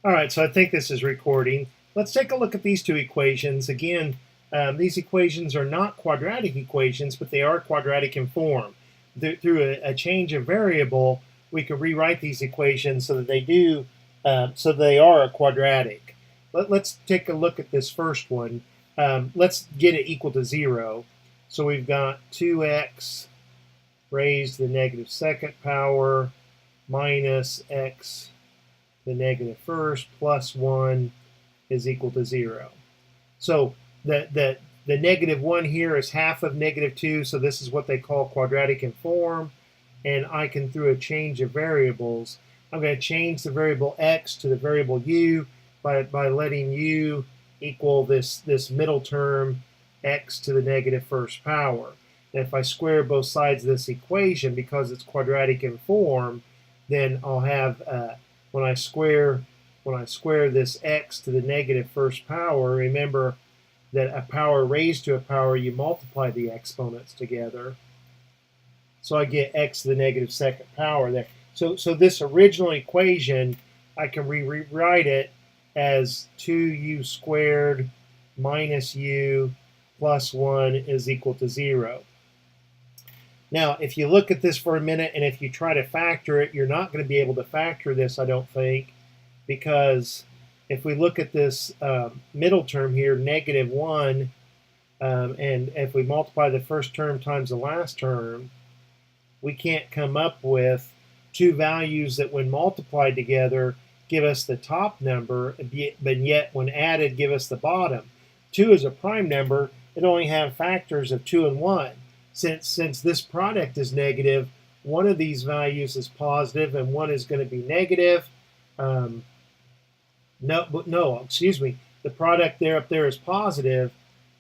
All right, so I think this is recording. Let's take a look at these two equations. Again, these equations are not quadratic equations, but they are quadratic in form. Through a change of variable, we could rewrite these equations so that so they are a quadratic. Let's take a look at this first one. Let's get it equal to 0. So we've got 2x raised to the negative second power minus x the negative first plus 1 is equal to 0. So the negative 1 here is half of negative 2, so this is what they call quadratic in form. And I can, through a change of variables, I'm going to change the variable x to the variable u by letting u equal this middle term x to the negative first power. And if I square both sides of this equation, because it's quadratic in form, then I'll have when I square this x to the negative first power, remember that a power raised to a power, you multiply the exponents together. So I get x to the negative second power there. So this original equation, I can rewrite it as 2u squared minus u plus 1 is equal to 0. Now, if you look at this for a minute and if you try to factor it, you're not going to be able to factor this, I don't think, because if we look at this middle term here, negative 1, and if we multiply the first term times the last term, we can't come up with two values that when multiplied together give us the top number, but yet when added give us the bottom. 2 is a prime number. It only has factors of 2 and 1. Since this product is negative, one of these values is positive and one is going to be negative. Excuse me. The product there up there is positive,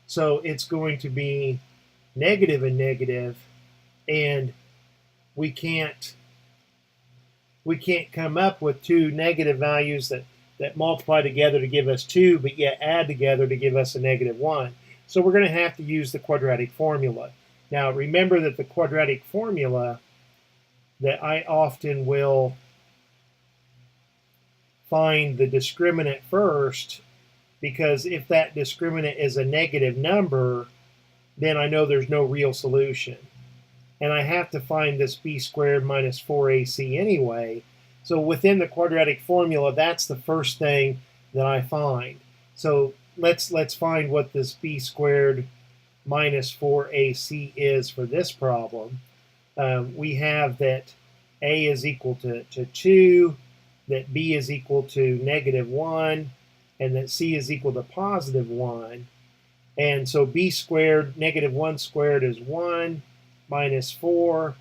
so it's going to be negative and negative, and we can't come up with two negative values that multiply together to give us 2, but yet add together to give us a negative 1. So we're going to have to use the quadratic formula. Now remember that the quadratic formula that I often will find the discriminant first, because if that discriminant is a negative number, then I know there's no real solution. And I have to find this b squared minus 4ac anyway. So within the quadratic formula, that's the first thing that I find. So let's find what this b squared minus 4ac is for this problem. We have that a is equal to 2, that b is equal to negative 1, and that c is equal to positive 1. And so b squared, negative 1 squared is 1, minus 4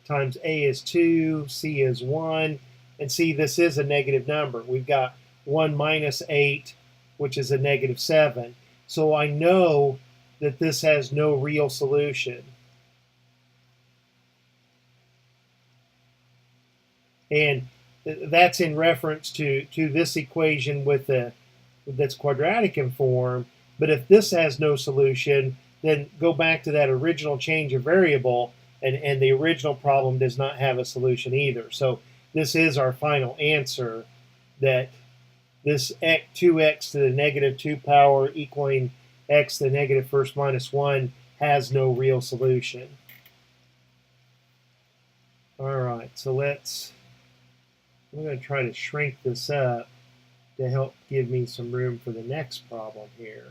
times a is 2, c is 1. And see, this is a negative number. We've got 1 minus 8, which is a negative 7. So I know that this has no real solution. And that's in reference to this equation that's quadratic in form. But if this has no solution, then go back to that original change of variable, and the original problem does not have a solution either. So this is our final answer, that this 2x to the negative 2 power equaling x to the negative first minus 1 has no real solution. All right, so I'm going to try to shrink this up to help give me some room for the next problem here.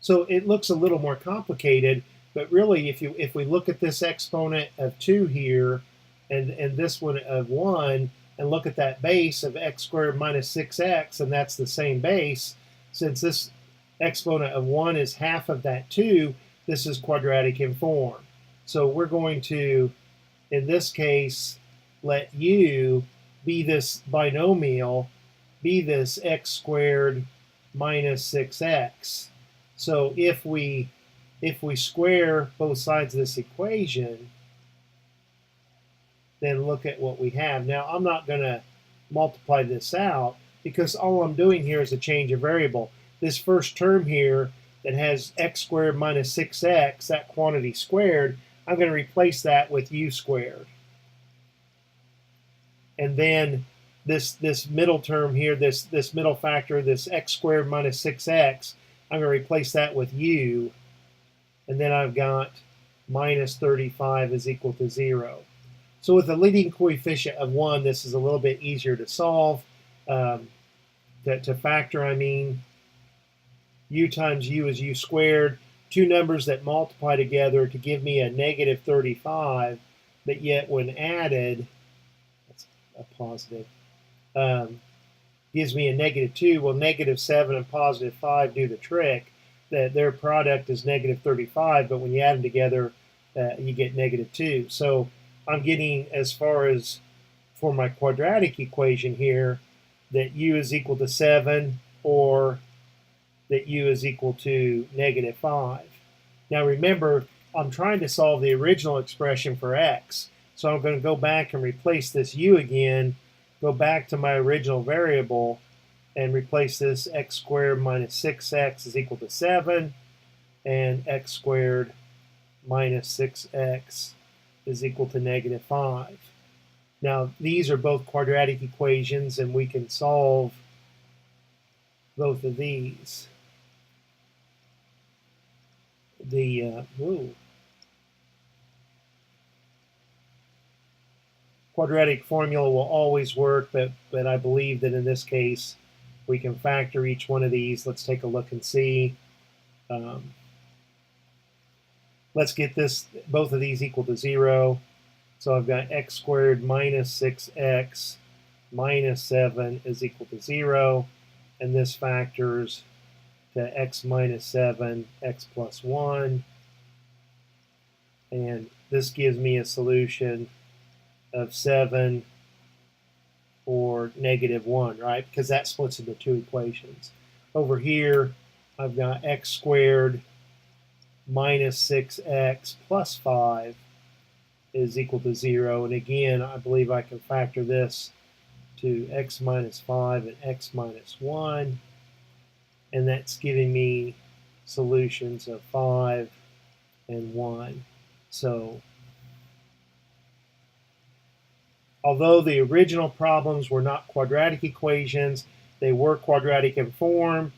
So it looks a little more complicated, but really if we look at this exponent of 2 here and this one of 1, and look at that base of x squared minus 6x, and that's the same base, since this exponent of 1 is half of that 2, this is quadratic in form. So we're going to, in this case, let u be this binomial, be this x squared minus 6x. So if we square both sides of this equation, then look at what we have. Now, I'm not going to multiply this out, because all I'm doing here is a change of variable. This first term here that has x squared minus 6x, that quantity squared, I'm going to replace that with u squared. And then this middle term here, this middle factor, this x squared minus 6x, I'm going to replace that with u. And then I've got minus 35 is equal to 0. So with a leading coefficient of 1, this is a little bit easier to solve. To factor, I mean, u times u is u squared. Two numbers that multiply together to give me a negative 35, but yet when added, that's a positive, gives me a negative 2. Well, negative 7 and positive 5 do the trick. That their product is negative 35, but when you add them together, you get negative 2. So I'm getting, as far as for my quadratic equation here, that u is equal to 7 or that u is equal to negative 5. Now remember, I'm trying to solve the original expression for x. So I'm going to go back and replace this u again, go back to my original variable, and replace this x squared minus 6x is equal to 7, and x squared minus 6x is equal to negative 5. Now, these are both quadratic equations, and we can solve both of these. The quadratic formula will always work, but I believe that in this case, we can factor each one of these. Let's take a look and see. Let's get both of these equal to 0. So I've got x squared minus 6x minus 7 is equal to 0. And this factors to x minus 7, x plus 1. And this gives me a solution of 7 or negative 1, right? Because that splits into two equations. Over here, I've got x squared minus 6x plus 5 is equal to 0. And again, I believe I can factor this to x minus 5 and x minus 1. And that's giving me solutions of 5 and 1. So although the original problems were not quadratic equations, they were quadratic in form.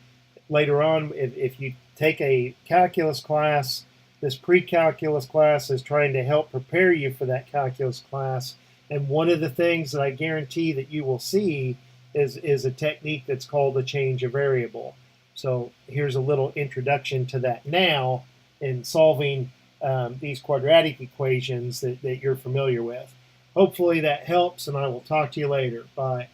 Later on, if you take a calculus class, this pre-calculus class is trying to help prepare you for that calculus class. And one of the things that I guarantee that you will see is a technique that's called a change of variable. So here's a little introduction to that now in solving these quadratic equations that you're familiar with. Hopefully that helps, and I will talk to you later. Bye.